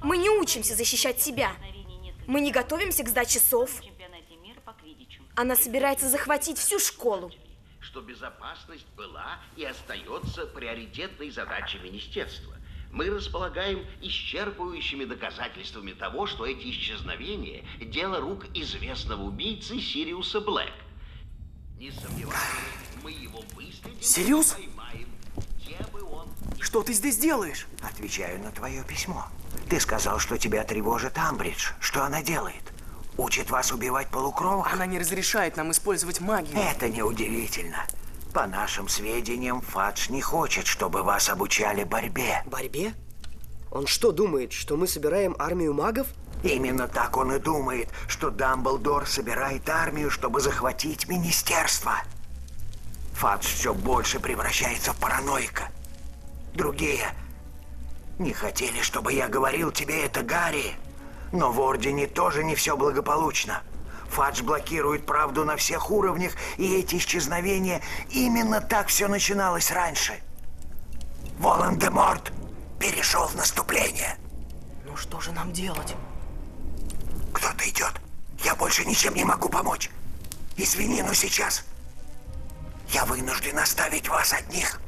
Мы не учимся защищать себя. Мы не готовимся к сдаче сов. Она собирается захватить всю школу. Что безопасность была и остается приоритетной задачей министерства. Мы располагаем исчерпывающими доказательствами того, что эти исчезновения – дело рук известного убийцы Сириуса Блэк. Не сомневаюсь, мы его выследим. Сириус? И поймаем, где бы он... Что ты здесь делаешь? Отвечаю на твое письмо. Ты сказал, что тебя тревожит Амбридж. Что она делает? Учит вас убивать полукровок? Она не разрешает нам использовать магию. Это неудивительно. По нашим сведениям, Фадж не хочет, чтобы вас обучали борьбе. Борьбе? Он что, думает, что мы собираем армию магов? Именно так он и думает, что Дамблдор собирает армию, чтобы захватить министерство. Фадж все больше превращается в параноика. Другие не хотели, чтобы я говорил тебе это, Гарри. Но в Ордене тоже не все благополучно. Фадж блокирует правду на всех уровнях, и эти исчезновения, именно так все начиналось раньше. Волан-де-Морт перешел в наступление. Ну что же нам делать? Кто-то идет. Я больше ничем не могу помочь. Извини, но сейчас я вынужден оставить вас одних.